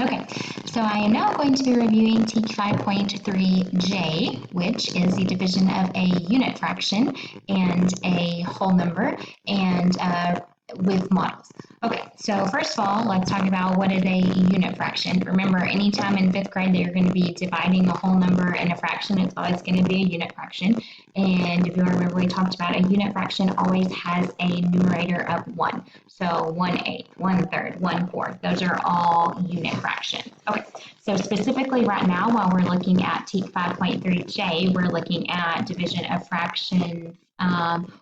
Okay, so I am now going to be reviewing TEK 5.3J, which is the division of a unit fraction and a whole number, and with models. Okay, so first of all, let's talk about what is a unit fraction. Remember, anytime in 5th grade that you're going to be dividing a whole number and a fraction, it's always going to be a unit fraction. And if you remember, we talked about a unit fraction always has a numerator of 1. So 1/8, 1/3, 1/4, those are all unit fractions. Okay, so specifically right now, while we're looking at TEK 5.3J, we're looking at division of fractions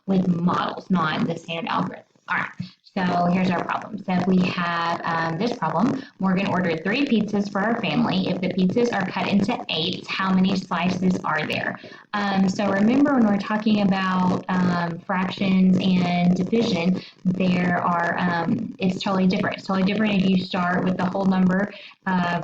with models, not the standard algorithm. All right, so here's our problem. So if we have this problem, Morgan ordered 3 pizzas for our family. If the pizzas are cut into 8s, how many slices are there? So remember, when we're talking about fractions and division, there are, it's totally different. It's totally different if you start with the whole number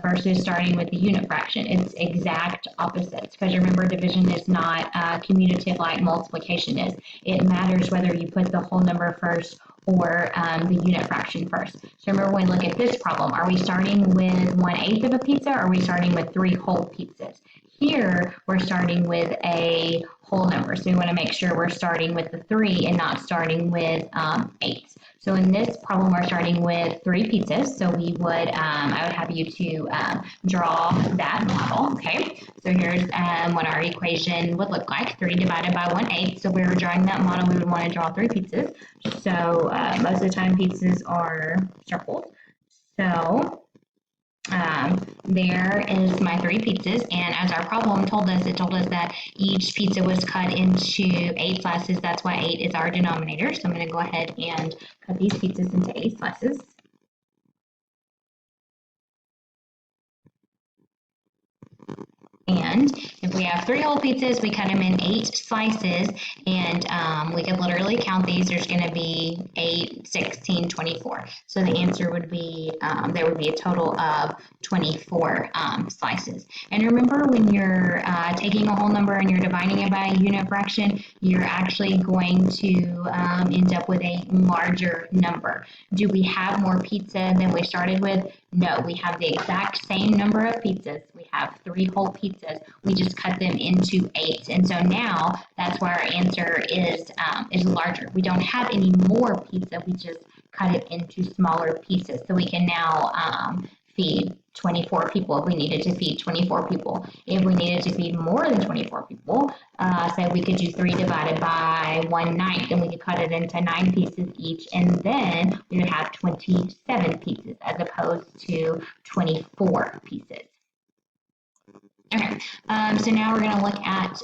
versus starting with the unit fraction. It's exact opposites, because remember, division is not commutative like multiplication is. It matters whether you put the whole number first or the unit fraction first. So remember, when we look at this problem, are we starting with 1/8 of a pizza, or are we starting with 3 whole pizzas? Here, we're starting with a whole number, so we want to make sure we're starting with the 3 and not starting with 8. So in this problem, we're starting with 3 pizzas. So we would, I would have you to draw that model. Okay. So here's what our equation would look like: 3 divided by 1/8. So if we were drawing that model, we would want to draw 3 pizzas. So most of the time, pizzas are circles. So there is my 3 pizzas, and as our problem told us, it told us that each pizza was cut into 8 slices. That's why 8 is our denominator. So I'm going to go ahead and cut these pizzas into 8 slices. And if we have 3 whole pizzas, we cut them in 8 slices, and we could literally count these. There's going to be 8, 16, 24. So the answer would be, there would be a total of 24 slices. And remember, when you're taking a whole number and you're dividing it by a unit fraction, you're actually going to end up with a larger number. Do we have more pizza than we started with? No, we have the exact same number of pizzas. We have 3 whole pizzas. We just cut them into 8. And so now that's why our answer is larger. We don't have any more pizza. We just cut it into smaller pieces. So we can now feed 24 people if we needed to feed 24 people. If we needed to feed more than 24 people, say we could do 3 divided by 1/9, and we could cut it into 9 pieces each, and then we would have 27 pieces as opposed to 24 pieces. Okay, so now we're going to look at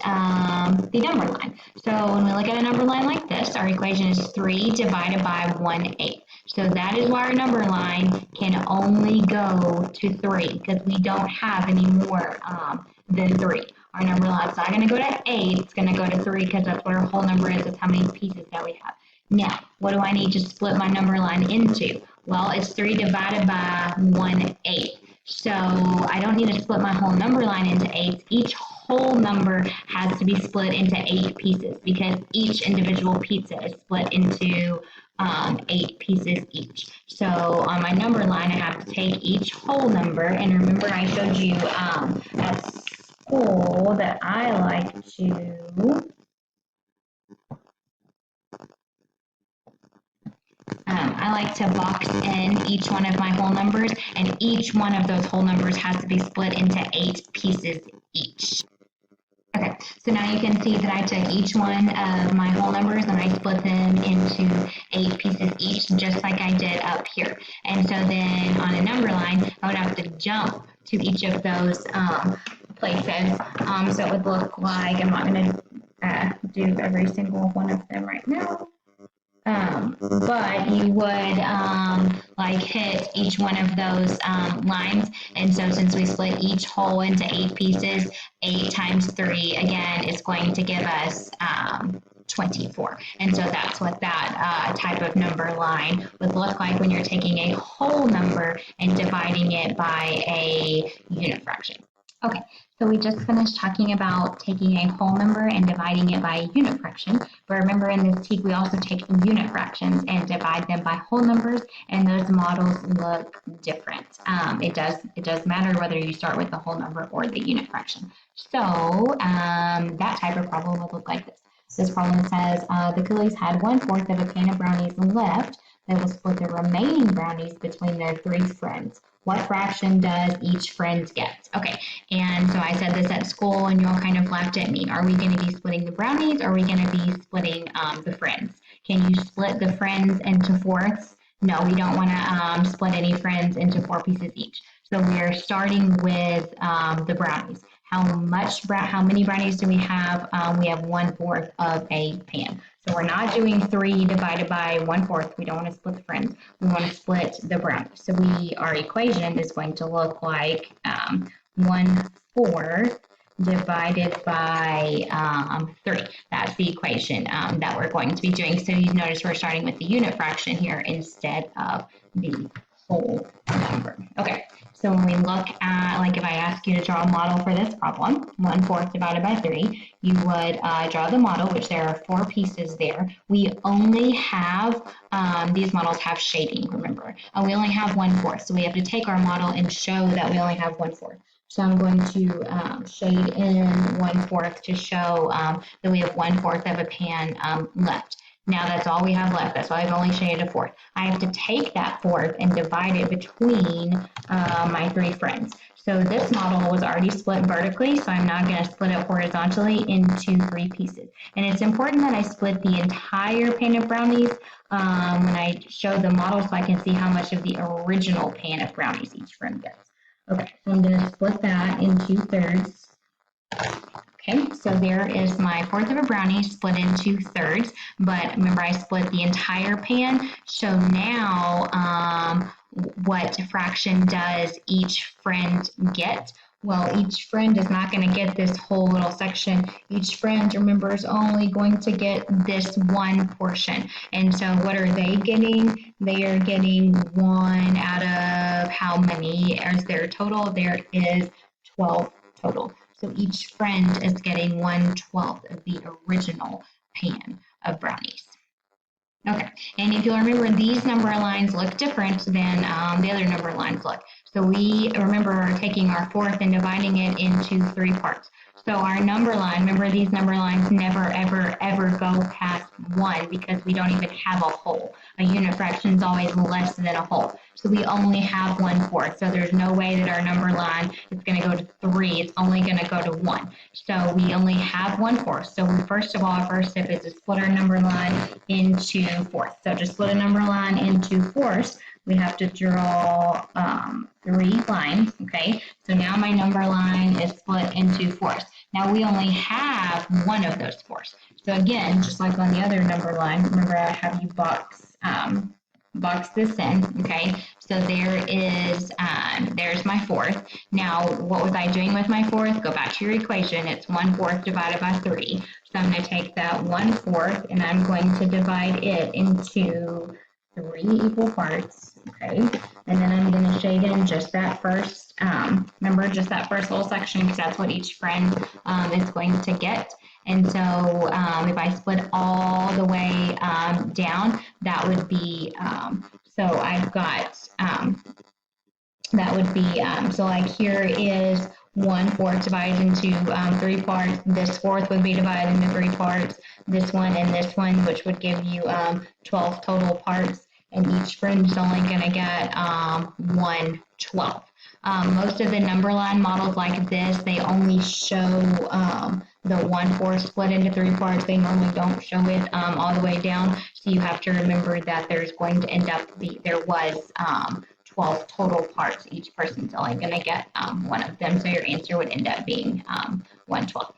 the number line. So when we look at a number line like this, our equation is 3 divided by 1/8. So that is why our number line can only go to 3, because we don't have any more than 3. Our number line is not going to go to 8, it's going to go to 3, because that's what our whole number is. That's how many pieces that we have. Now, what do I need to split my number line into? Well, it's 3 divided by 1/8. So I don't need to split my whole number line into 8. Each whole number has to be split into 8 pieces, because each individual pizza is split into 8 pieces each. So on my number line, I have to take each whole number, and remember I showed you at school that I like to box in each one of my whole numbers, and each one of those whole numbers has to be split into 8 pieces each. Okay, so now you can see that I took each one of my whole numbers and I split them into 8 pieces each, just like I did up here. And so then on a number line, I would have to jump to each of those places. So it would look like, I'm not going to do every single one of them right now. But you would like hit each one of those lines, and so since we split each whole into 8 pieces, 8 times 3 again is going to give us 24, and so that's what that type of number line would look like when you're taking a whole number and dividing it by a unit fraction. Okay, So we just finished talking about taking a whole number and dividing it by a unit fraction. But remember in this TEAG, we also take unit fractions and divide them by whole numbers, and those models look different. It does matter whether you start with the whole number or the unit fraction. So that type of problem would look like this. This problem says the Coolies had 1/4 of a pan of brownies left. They will split the remaining brownies between their 3 friends. What fraction does each friend get? Okay, and so I said this at school and you all kind of laughed at me. Are we going to be splitting the brownies or are we going to be splitting the friends? Can you split the friends into fourths? No, we don't want to split any friends into 4 pieces each. So we are starting with the brownies. How many brownies do we have? We have 1/4 of a pan. So we're not doing 3 divided by 1/4. We don't want to split the friends. We want to split the brownies. So our equation is going to look like 1/4 divided by 3. That's the equation that we're going to be doing. So you notice we're starting with the unit fraction here instead of the whole number. Okay, so when we look at, like if I ask you to draw a model for this problem, 1/4 divided by 3, you would draw the model, which there are 4 pieces there. We only have, these models have shading, remember. We only have 1/4, so we have to take our model and show that we only have 1/4. So I'm going to shade in 1/4 to show that we have 1/4 of a pan left. Now that's all we have left. That's why I've only shaded a fourth. I have to take that fourth and divide it between my 3 friends. So this model was already split vertically, so I'm now going to split it horizontally into 3 pieces. And it's important that I split the entire pan of brownies when I show the model so I can see how much of the original pan of brownies each friend gets. Okay, so I'm going to split that into thirds. Okay, so there is my 1/4 of a brownie split into thirds, but remember I split the entire pan. So now what fraction does each friend get? Well, each friend is not going to get this whole little section. Each friend, remember, is only going to get this one portion. And so what are they getting? They are getting 1 out of how many is their total? There is 12 total. So each friend is getting 1/12 of the original pan of brownies. Okay, and if you'll remember, these number lines look different than the other number lines look. So we remember taking our fourth and dividing it into 3 parts. So our number line, remember these number lines never, ever, ever go past 1 because we don't even have a whole. A unit fraction is always less than a whole. So we only have 1/4. So there's no way that our number line is going to go to 3. It's only going to go to 1. So we only have 1/4. So first of all, our first step is to split our number line into fourths. So to split a number line into fourths, we have to draw 3 lines, okay? So now my number line is split into fourths. Now we only have 1 of those fourths. So again, just like on the other number line, remember I have you box this in, okay? So there's my fourth. Now, what was I doing with my fourth? Go back to your equation. It's 1/4 divided by 3. So I'm going to take that 1/4 and I'm going to divide it into 3 equal parts, okay? And then I'm going to shade in just that first, remember, just that first little section because that's what each friend is going to get. And so if I split all the way down, that would be, so I've got, that would be, so like here is 1/4 divided into 3 parts. This fourth would be divided into 3 parts. This one and this one, which would give you 12 total parts. And each friend is only going to get 1/12. Most of the number line models like this, they only show the 1/4 split into 3 parts. They normally don't show it all the way down. So you have to remember that there's going to end up, there was 12 total parts. Each person's only going to get 1 of them. So your answer would end up being 1/12.